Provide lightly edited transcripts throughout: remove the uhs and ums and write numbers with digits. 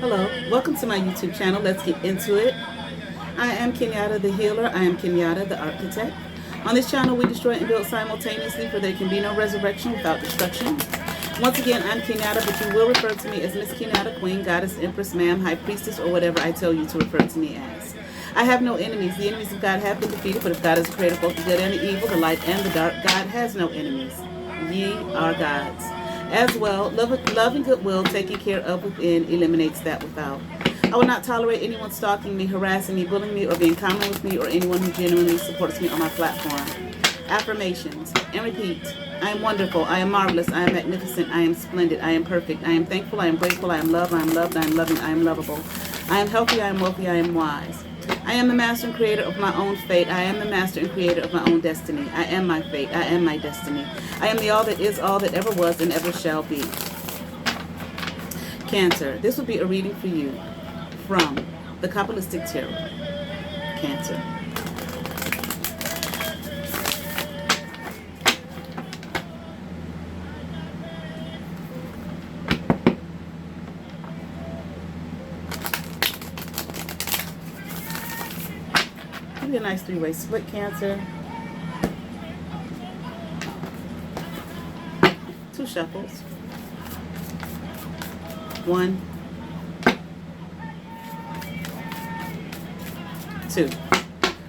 Hello, welcome to my YouTube channel. Let's get into it. I am Kenyatta the healer. I am Kenyatta the ArtKitech. On this channel, we destroy and build simultaneously, for there can be no resurrection without destruction. Once again, I'm Kenyatta, but you will refer to me as Miss Kenyatta, Queen, Goddess, Empress, Ma'am, High Priestess, or whatever I tell you to refer to me as. I have no enemies. The enemies of God have been defeated, but if God is the creator of both the good and the evil, the light and the dark, God has no enemies. Ye are gods. As well, love and goodwill taken care of within eliminates that without. I will not tolerate anyone stalking me, harassing me, bullying me, or being common with me, or anyone who genuinely supports me on my platform. Affirmations and repeat. I am wonderful. I am marvelous. I am magnificent. I am splendid. I am perfect. I am thankful. I am grateful. I am loved. I am loved. I am loving. I am lovable. I am healthy. I am wealthy. I am wise. I am the master and creator of my own fate. I am the master and creator of my own destiny. I am my fate. I am my destiny. I am the all that is, all that ever was, and ever shall be. Cancer. This will be a reading for you from the Kabbalistic Tarot. Cancer. Give me a nice three-way split, Cancer. Two shuffles. One, two.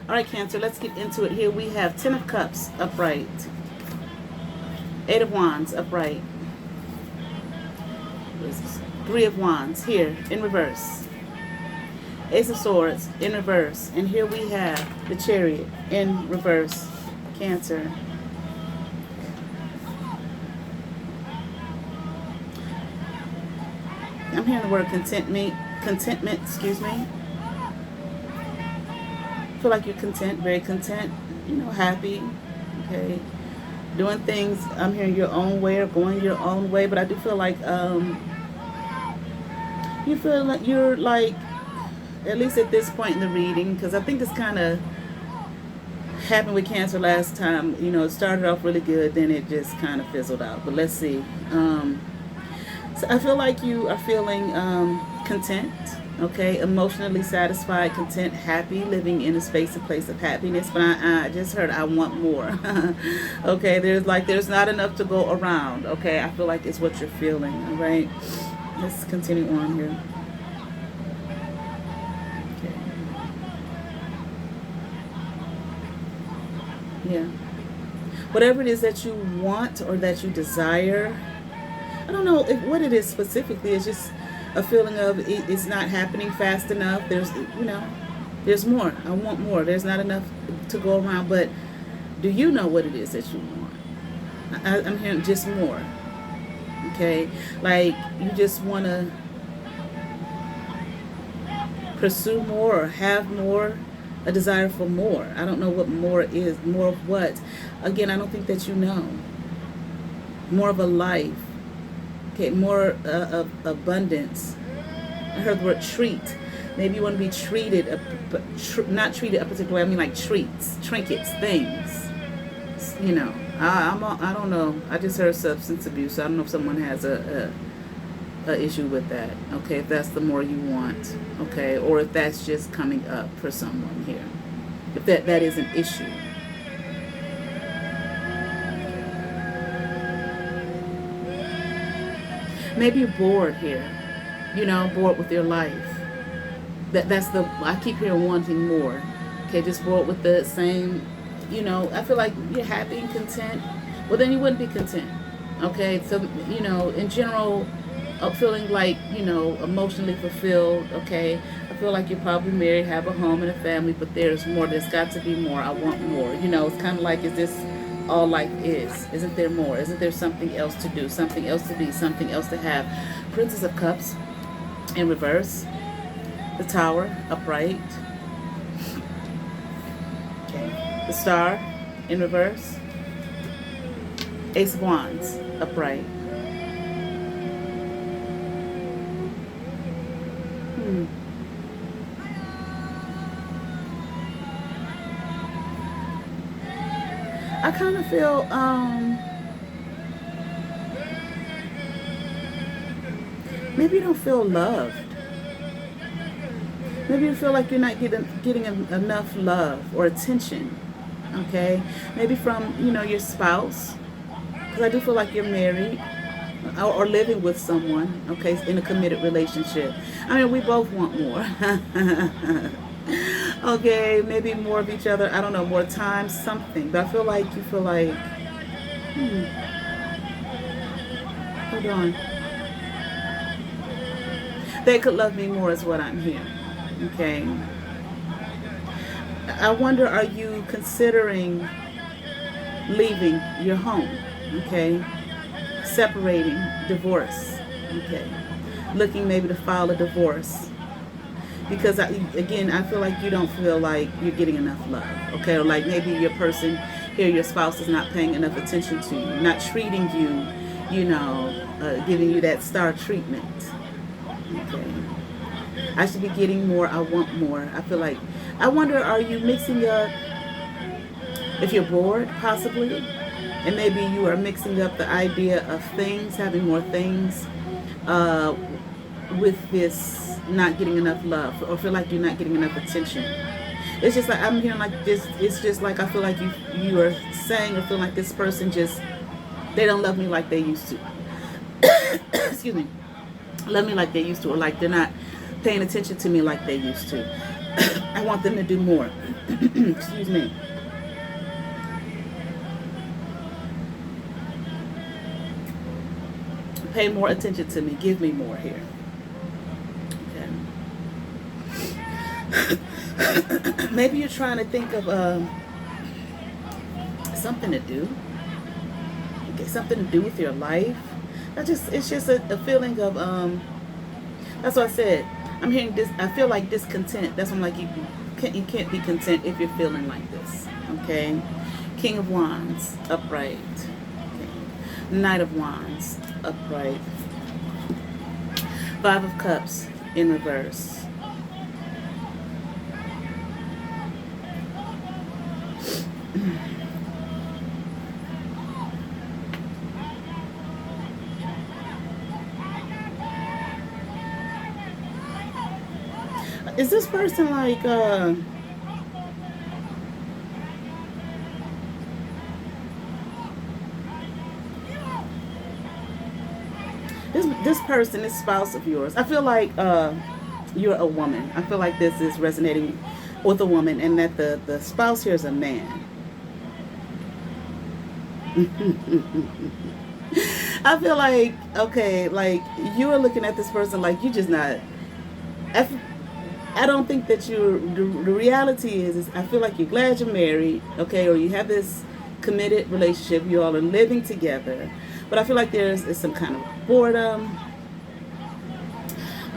All right, Cancer, let's get into it. Here we have 10 of Cups upright, 8 of Wands upright, 3 of Wands here in reverse, Ace of Swords in reverse, and here we have the Chariot in reverse, Cancer. I'm hearing the word contentment, excuse me. I feel like you're content, very content, happy, okay, doing things, I'm hearing your own way or going your own way, but I do feel like you feel like you're like, at least at this point in the reading, because I think this kind of happened with Cancer last time, it started off really good, then it just kind of fizzled out, but let's see. So I feel like you are feeling content, okay, emotionally satisfied, content, happy, living in a space and place of happiness. But I just heard I want more. Okay, there's not enough to go around. Okay, I feel like it's what you're feeling. All right, let's continue on here. Okay. Yeah, whatever it is that you want or that you desire. I don't know what it is specifically. It's just a feeling of it's not happening fast enough. There's more. I want more. There's not enough to go around. But do you know what it is that you want? I'm hearing just more. Okay? Like you just want to pursue more or have more, a desire for more. I don't know what more is. More of what? Again, I don't think that you know. More of a life. Okay, more of abundance. I heard the word treat. Maybe you want to be treated, not treated a particular way. I mean like treats, trinkets, things. I don't know. I just heard substance abuse. So I don't know if someone has a issue with that. Okay, if that's the more you want. Okay, or if that's just coming up for someone here. If that is an issue. Maybe you're bored here, bored with your life. I keep hearing wanting more. Okay, just bored with the same, I feel like you're happy and content. Well, then you wouldn't be content. Okay, so, in general, feeling like, emotionally fulfilled. Okay, I feel like you're probably married, have a home and a family, but there's more. There's got to be more. I want more. It's kind of like, is this all life is? Isn't there more? Isn't there something else to do, something else to be, something else to have? Princess of Cups in reverse, the Tower upright, okay, the Star in reverse, Ace of Wands upright. I kind of feel maybe you don't feel loved. Maybe you feel like you're not getting enough love or attention. Okay, maybe from your spouse, because I do feel like you're married or living with someone. Okay, in a committed relationship. I mean, we both want more. Okay, maybe more of each other. I don't know, more time, something. But I feel like you feel like, hold on. They could love me more is what I'm hearing. Okay. I wonder, are you considering leaving your home? Okay. Separating, divorce. Okay. Looking maybe to file a divorce. Because, again, I feel like you don't feel like you're getting enough love. Okay. Or like maybe your person here, your spouse is not paying enough attention to you. Not treating you, giving you that star treatment. Okay. I should be getting more. I want more. I feel like, I wonder, are you mixing up, if you're bored, possibly, and maybe you are mixing up the idea of things, having more things, with this not getting enough love, or feel like you're not getting enough attention. It's just like, I'm hearing like this, it's just like, I feel like you are saying or feel like this person just, they don't love me like they used to. Excuse me. Love me like they used to, or like they're not paying attention to me like they used to. I want them to do more. Excuse me. Pay more attention to me. Give me more here. Okay. Maybe you're trying to think of something to do. Okay, something to do with your life. It's just a feeling of that's what I said. I'm hearing this. I feel like discontent. That's when I'm like, you can't be content if you're feeling like this. Okay. King of Wands, upright. Okay. Knight of Wands, upright. Five of Cups in reverse. Is this person like this person, this spouse of yours? I feel like you're a woman. I feel like this is resonating with a woman, and that the spouse here is a man. I feel like, okay, like you are looking at this person like you just not. I don't think that the reality is I feel like you're glad you're married, okay, or you have this committed relationship, you all are living together, but I feel like there's some kind of boredom,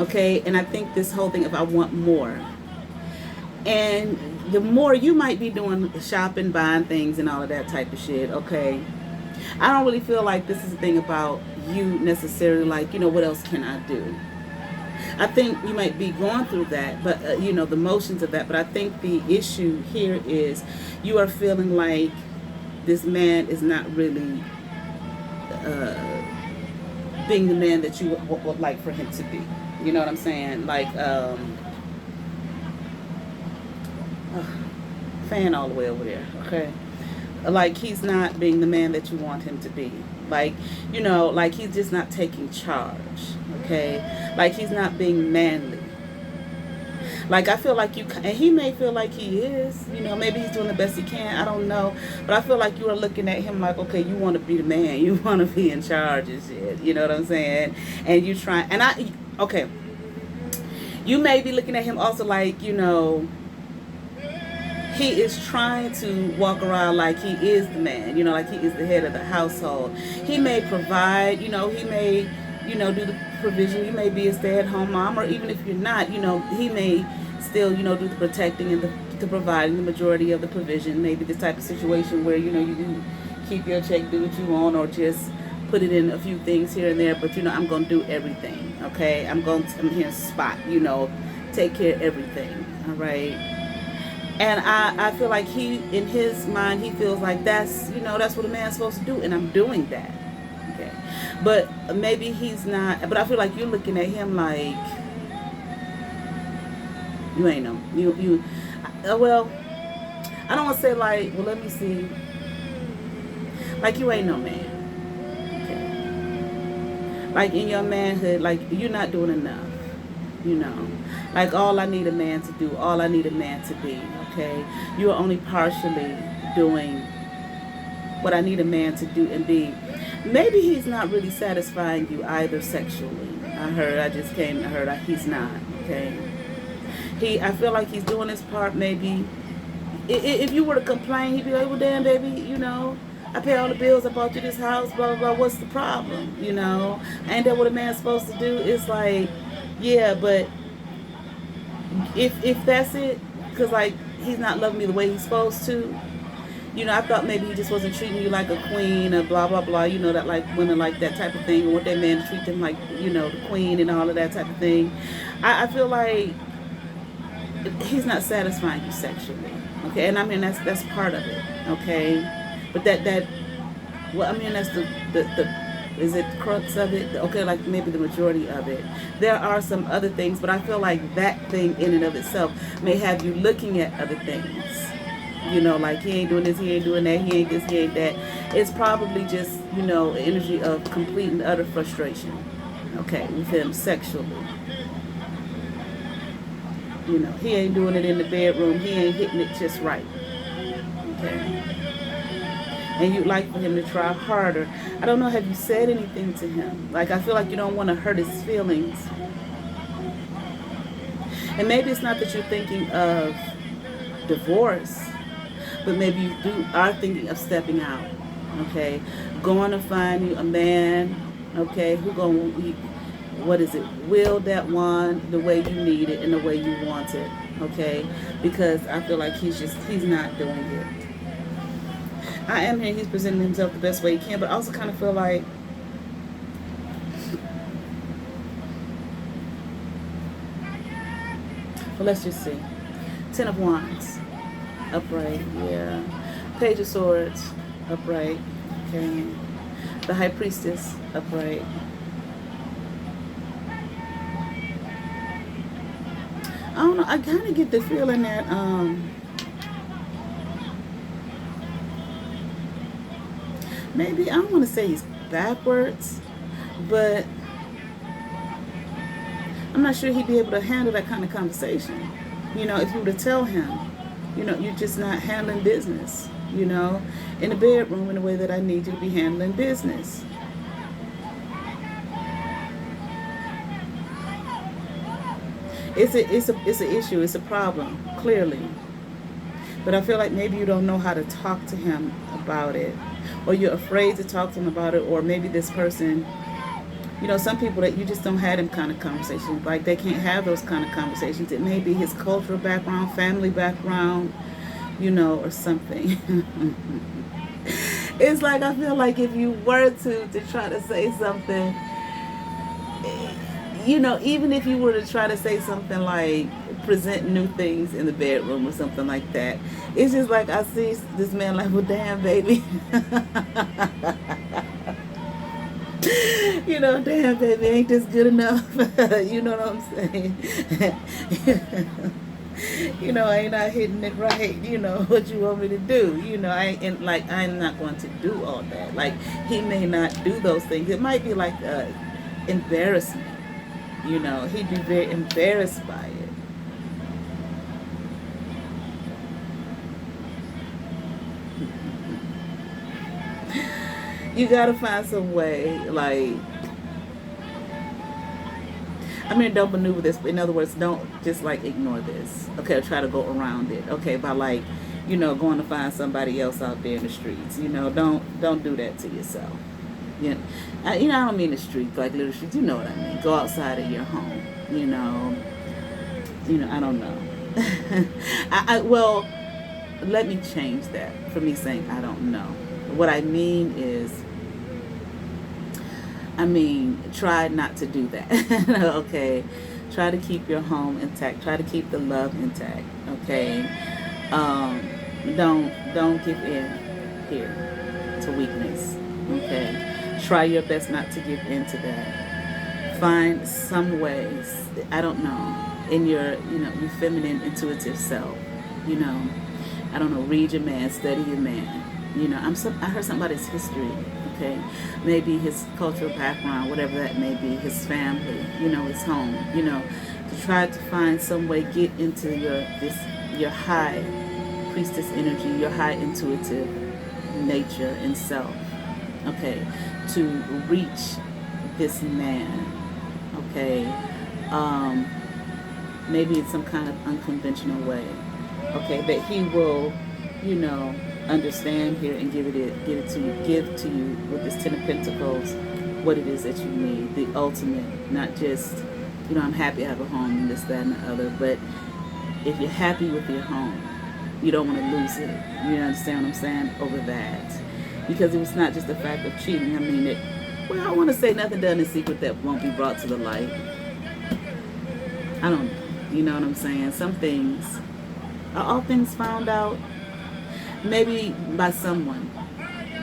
okay, and I think this whole thing of I want more, and the more you might be doing shopping, buying things and all of that type of shit, okay, I don't really feel like this is a thing about you necessarily, like, what else can I do? I think you might be going through that, but the motions of that. But I think the issue here is you are feeling like this man is not really being the man that you would like for him to be. You know what I'm saying? Like, fan all the way over there, okay? Like, he's not being the man that you want him to be. Like, like he's just not taking charge, okay? Like, he's not being manly. Like, I feel like and he may feel like he is, maybe he's doing the best he can, I don't know. But I feel like you are looking at him like, okay, you want to be the man, you want to be in charge and shit, you know what I'm saying? And you try, okay, you may be looking at him also like, he is trying to walk around like he is the man, like he is the head of the household. He may provide, he may, do the provision. You may be a stay-at-home mom, or even if you're not, he may still, do the protecting and the providing the majority of the provision. Maybe this type of situation where, you do keep your check, do what you want, or just put it in a few things here and there. But, I'm going to do everything, okay? I'm here spot, take care of everything, all right? And I feel like in his mind, he feels like that's what a man's supposed to do, and I'm doing that. Okay. But maybe he's not, but I feel like you're looking at him like, You ain't no, well, I don't want to say like, well, let me see. Like, you ain't no man. Okay. Like, in your manhood, like, you're not doing enough. You know. Like, all I need a man to do, all I need a man to be, okay? You are only partially doing what I need a man to do and be. Maybe he's not really satisfying you either sexually. I just came and heard he's not, okay? I feel like he's doing his part. Maybe if you were to complain, he'd be like, well, damn, baby, you know, I pay all the bills, I bought you this house, blah, blah, blah, what's the problem, you know? Ain't that what a man's supposed to do? It's like, yeah, but if that's it, because, like, he's not loving me the way he's supposed to, you know, I thought maybe he just wasn't treating you like a queen or blah, blah, blah, you know, that, like, women like that type of thing, and want that man to treat them like, you know, the queen and all of that type of thing. I feel like he's not satisfying you sexually, okay? And I mean, that's part of it, okay? But well, I mean, that's the is it the crux of it? Okay, like maybe the majority of it. There are some other things, but I feel like that thing in and of itself may have you looking at other things. You know, like, he ain't doing this, he ain't doing that, he ain't this, he ain't that. It's probably just, you know, an energy of complete and utter frustration, okay, with him sexually. You know, he ain't doing it in the bedroom, he ain't hitting it just right, okay? And you'd like for him to try harder. I don't know, have you said anything to him? Like, I feel like you don't want to hurt his feelings. And maybe it's not that you're thinking of divorce, but maybe you are thinking of stepping out, okay? Going to find you a man, okay, who will that one the way you need it and the way you want it, okay? Because I feel like he's not doing it. I am here, he's presenting himself the best way he can, but I also kind of feel like, well, let's just see. 10 of Wands, upright, yeah. Page of Swords, upright, okay. The High Priestess, upright. I don't know, I kind of get the feeling that, maybe, I don't want to say he's backwards, but I'm not sure he'd be able to handle that kind of conversation. You know, if you were to tell him, you know, you're just not handling business, you know, in the bedroom in the way that I need you to be handling business. It's an issue, it's a problem, clearly. But I feel like maybe you don't know how to talk to him about it, or you're afraid to talk to him about it, or maybe this person, you know, some people that you just don't have them kind of conversations, like they can't have those kind of conversations. It may be his cultural background, family background, you know, or something. It's like, I feel like if you were to try to say something, you know, even if you were to try to say something like present new things in the bedroom or something like that, it's just like I see this man like, well, damn, baby. You know, damn, baby, ain't this good enough? You know what I'm saying? You know, I ain't not hitting it right. You know, what you want me to do? You know, I'm not going to do all that. Like, he may not do those things. It might be like embarrassment. You know, he'd be very embarrassed by it. You gotta find some way, like, I mean, don't maneuver this, but in other words, don't just like ignore this, okay, or try to go around it, okay, by like, you know, going to find somebody else out there in the streets. You know, don't do that to yourself. You know, I don't mean the streets, like little streets, you know what I mean. Go outside of your home, you know, I don't know. Well, let me change that for me saying I don't know. What I mean is, try not to do that. Okay, try to keep your home intact. Try to keep the love intact. Okay, don't give in here to weakness. Okay, try your best not to give in to that. Find some ways. I don't know. in your, your feminine intuitive self. You know, I don't know, read your man, study your man. I heard somebody's history, okay? Maybe his cultural background, whatever that may be, his family, his home, to try to find some way, get into your high priestess energy, your high intuitive nature and self, okay, to reach this man, okay, maybe in some kind of unconventional way, okay, that he will, understand here and give to you with this Ten of Pentacles, what it is that you need, the ultimate, not just, I'm happy I have a home and this, that, and the other, but if you're happy with your home, you don't want to lose it. You understand what I'm saying? Over that. Because it was not just the fact of cheating. I mean, I want to say nothing done in secret that won't be brought to the light. I don't know. You know what I'm saying? Some things, are all things found out? Maybe by someone.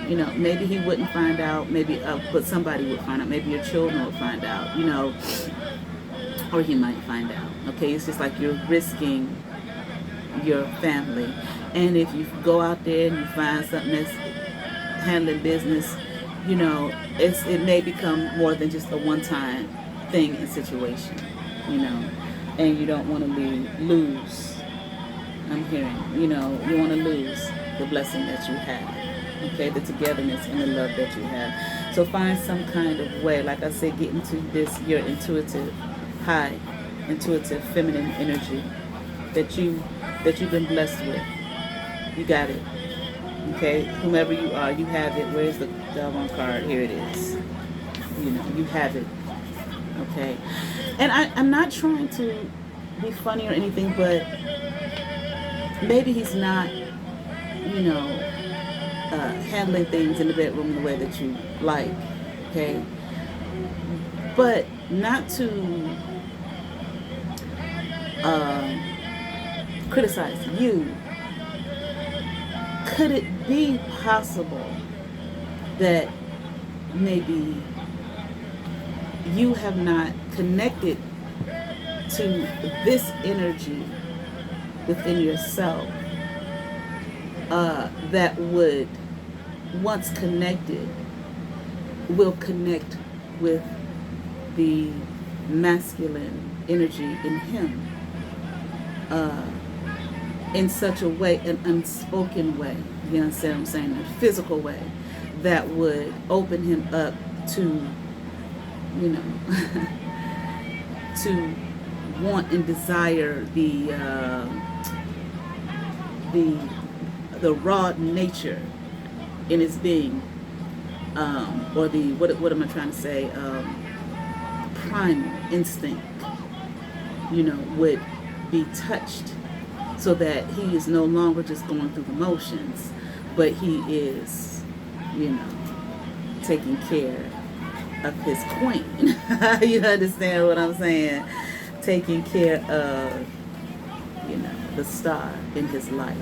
Maybe he wouldn't find out. Maybe, but somebody would find out. Maybe your children would find out, or he might find out. Okay, it's just like you're risking your family. And if you go out there and you find something that's handling business, it may become more than just a one-time thing and situation, and you don't want to lose. I'm hearing, you want to lose the blessing that you have, okay, the togetherness and the love that you have. So find some kind of way, like I said, get into your intuitive, high intuitive feminine energy that you've been blessed with. You got it. Okay? Whomever you are, you have it. Where's the doggone card? Here it is. You have it. Okay? And I'm not trying to be funny or anything, but maybe he's not, handling things in the bedroom in the way that you like. Okay? But not to criticize you. Could it be possible that maybe you have not connected to this energy within yourself that would, once connected, will connect with the masculine energy in him in such a way, an unspoken way, you understand what I'm saying, a physical way that would open him up to, to want and desire the raw nature in his being, or the what am I trying to say? Primal instinct, would be touched, so that he is no longer just going through the motions, but he is, taking care of his queen. You understand what I'm saying? Taking care of, the star in his life.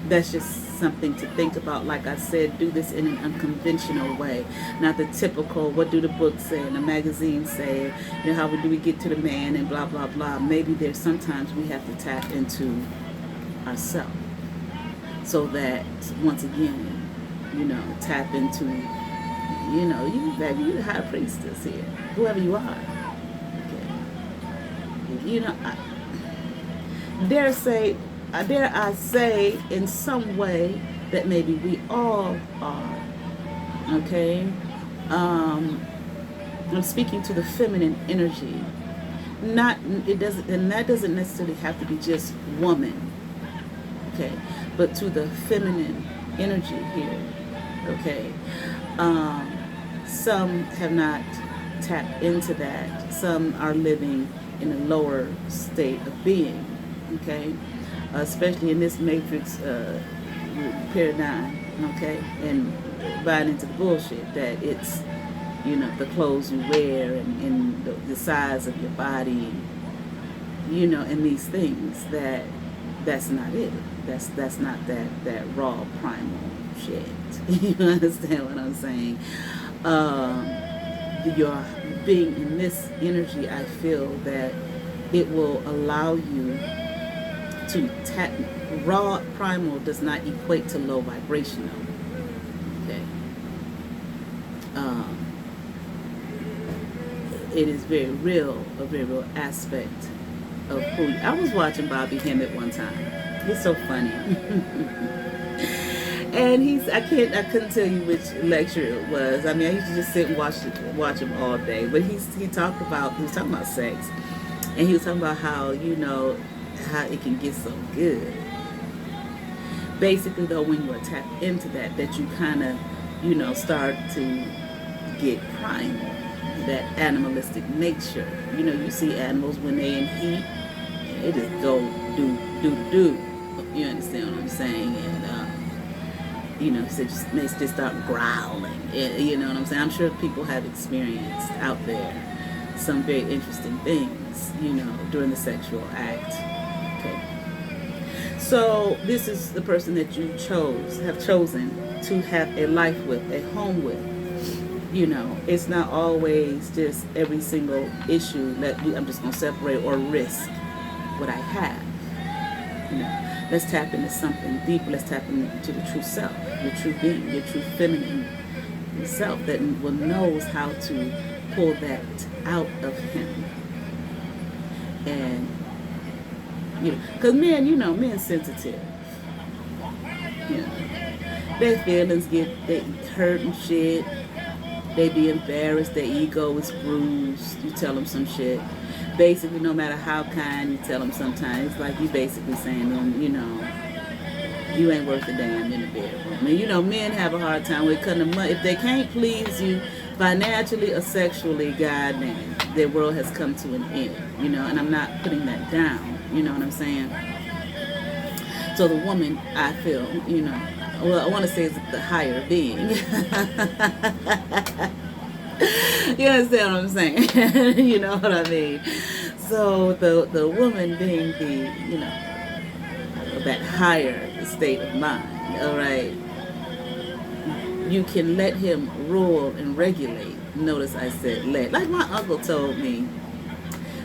That's just something to think about. Like I said, do this in an unconventional way, not the typical, what do the books say and the magazines say, how do we get to the man and blah, blah, blah. Maybe there's sometimes we have to tap into ourselves, so that, once again, tap into, you, baby, you're the high priestess here, whoever you are. Okay. Dare I say in some way that maybe we all are, okay? I'm speaking to the feminine energy. That doesn't necessarily have to be just woman, okay? But to the feminine energy here, okay? Some have not tapped into that. Some are living in a lower state of being, okay? Especially in this matrix paradigm, okay, and buying into the bullshit that it's, the clothes you wear and the size of your body, and these things, that's not it. That's not that raw primal shit. You understand what I'm saying? Your being in this energy, I feel that it will allow you to tap. Raw primal does not equate to low vibrational. Okay. It is a very real aspect of who you. I was watching Bobby Hemmett one time. He's so funny. And I couldn't tell you which lecture it was. I mean, I used to just sit and watch him all day. But he was talking about sex, and he was talking about how how it can get so good. Basically, though, when you are tapped into that you kind of start to get primal, that animalistic nature. You see animals when they in heat, they just go do. You understand what I'm saying? And they just start growling. You know what I'm saying? I'm sure people have experienced out there some very interesting things, during the sexual act. Okay. So this is the person that you have chosen to have a life with, a home with. It's not always just every single issue that I'm just going to separate or risk what I have. Let's tap into something deeper. Let's tap into the true self, your true being, your true feminine self that knows how to pull that out of him. And, because men sensitive. Their feelings they hurt and shit. They be embarrassed. Their ego is bruised. You tell them some shit. Basically, no matter how kind you tell them sometimes, it's like you basically saying to them, you ain't worth a damn in the bedroom. I mean, men have a hard time with cutting money. If they can't please you financially or sexually, goddamn, their world has come to an end, and I'm not putting that down, you know what I'm saying? So the woman, I feel, I want to say is the higher being. You understand what I'm saying? You know what I mean? So the woman being the, that higher state of mind, all right? You can let him rule and regulate. Notice I said let. Like my uncle told me,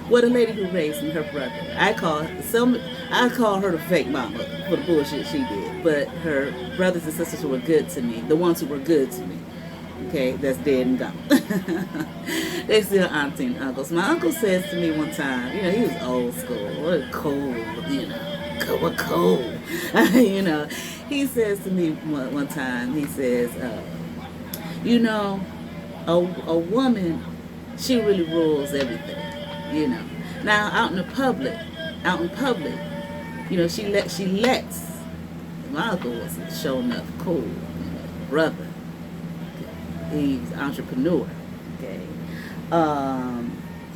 the lady who raised me, her brother. I call her the fake mama for the bullshit she did. But her brothers and sisters who were good to me, the ones who were good to me, okay, that's dead and gone. They still auntie and uncles. My uncle says to me one time, he was old school, cold, cold. He says to me one time, he says, a woman, she really rules everything, Now out in public, she lets. My uncle was showing up cool, brother. He's an entrepreneur. Okay.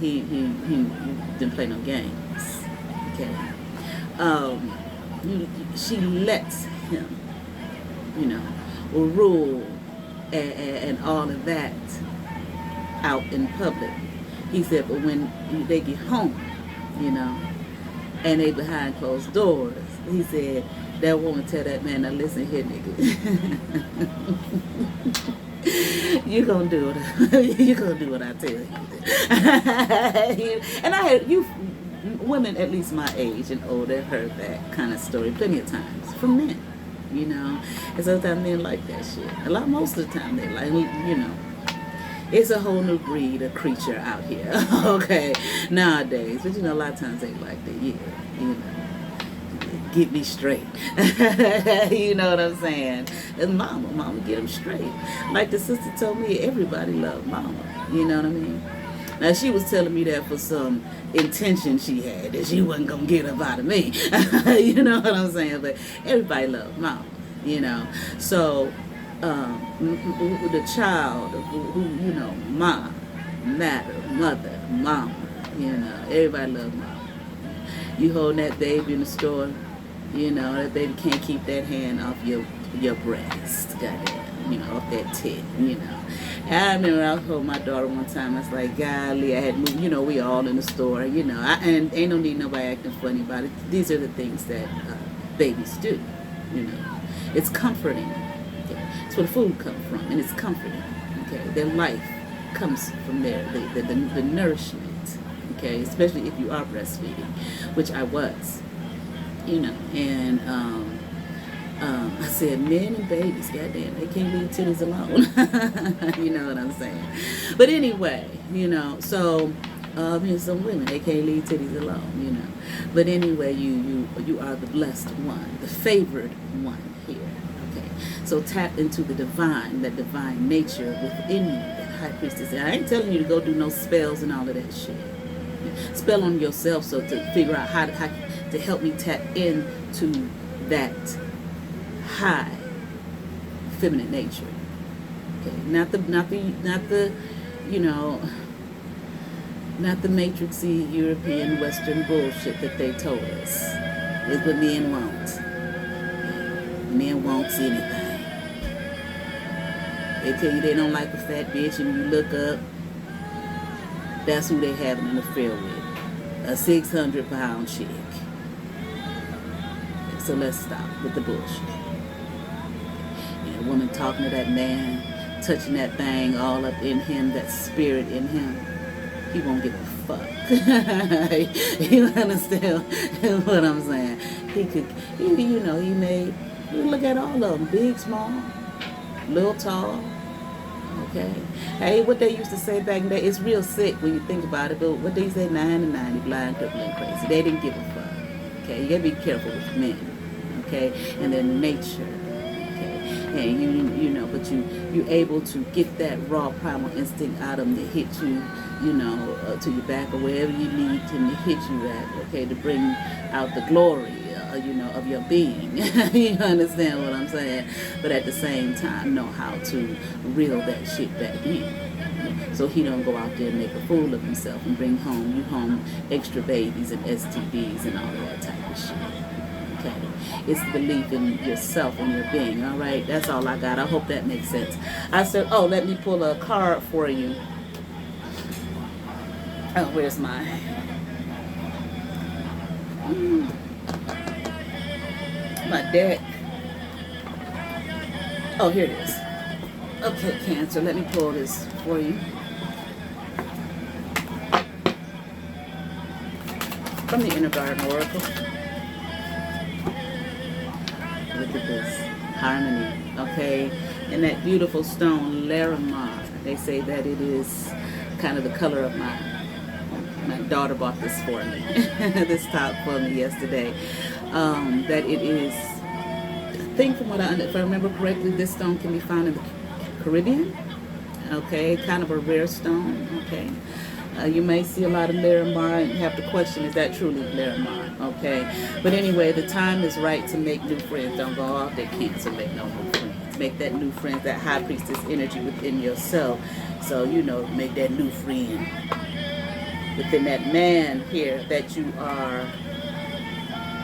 He didn't play no games. Okay. She lets him, rule and all of that out in public. He said, but when they get home, and they behind closed doors, he said, that woman tell that man, now listen here, nigga. You gonna do it. You gonna do what I tell you. And I heard women at least my age and older heard that kind of story plenty of times from men, And sometimes men like that shit. Most of the time they like, It's a whole new breed of creature out here, okay, nowadays. But a lot of times they like that, get me straight. You know what I'm saying? And mama get them straight. Like the sister told me, everybody loved mama. You know what I mean? Now she was telling me that for some intention she had, that she wasn't gonna get up out of me. You know what I'm saying? But everybody loved mama. So the child who mom, mother, mama. Everybody loved mama. You hold that baby in the store. That baby can't keep that hand off your breast, goddamn, off that tit, And I remember I was holding my daughter one time. I was like, golly, I had moved, we all in the store, and ain't no need nobody acting funny about it. These are the things that babies do, It's comforting. Okay? It's where the food comes from, and it's comforting. Okay, their life comes from there, the nourishment, okay, especially if you are breastfeeding, which I was, you know, and I said, men and babies, goddamn, they can't leave titties alone. You know what I'm saying? But anyway, you know, so some women, they can't leave titties alone, you know. But anyway, you are the blessed one, the favored one here. Okay, so tap into the divine, that divine nature within you, that high priestess. And I ain't telling you to go do no spells and all of that shit. Spell on yourself, so to figure out how to help me tap into that high feminine nature. Okay, not the you know, not the matrixy European Western bullshit that they told us is what men want. Men won't see anything. They tell you they don't like a fat bitch, and you look up, that's who they having an affair with. A 600-pound chick. So let's stop with the bullshit. A woman talking to that man, touching that thing all up in him, that spirit in him, he won't give a fuck. You understand what I'm saying? He could, you know, you look at all of them, big, small, little, tall. Okay. Hey, what they used to say back in the day, it's real sick when you think about it, but what they say, 9 to 90, blind, crippled, and crazy. They didn't give a fuck. Okay, you gotta be careful with men. Okay, and their nature. And you know, but you able to get that raw primal instinct out of them to hit you, you know, to your back or wherever you need him to hit you at, okay, to bring out the glory, you know, of your being. You understand what I'm saying? But at the same time, know how to reel that shit back in, so he don't go out there and make a fool of himself and bring home extra babies and STDs and all of that type of shit. Okay, it's the belief in yourself and your being. All right, that's all I got. I hope that makes sense. I said, oh, let me pull a card for you. Oh, where's my deck? Oh, here it is. Okay, Cancer, let me pull this for you. From the Inner Garden Oracle. Look at this harmony, okay? And that beautiful stone, Larimar. They say that it is kind of the color of my daughter bought this for me, this top for me yesterday. That it is, I think if I remember correctly, this stone can be found in the Caribbean. Okay, kind of a rare stone. Okay. You may see a lot of Larimar and have to question, is that truly Larimar? Okay. But anyway, the time is right to make new friends. Don't go off that Cancer, make no new friends. Make that new friend, that high priestess energy within yourself. So, you know, make that new friend within that man here that you are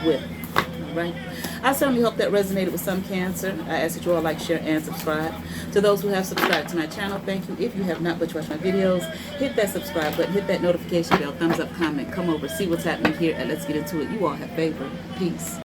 with. All right. I certainly hope that resonated with some, Cancer. I ask that you all like, share, and subscribe. To those who have subscribed to my channel, thank you. If you have not, but you watch my videos, hit that subscribe button, hit that notification bell, thumbs up, comment, come over, see what's happening here, and let's get into it. You all have favor. Peace.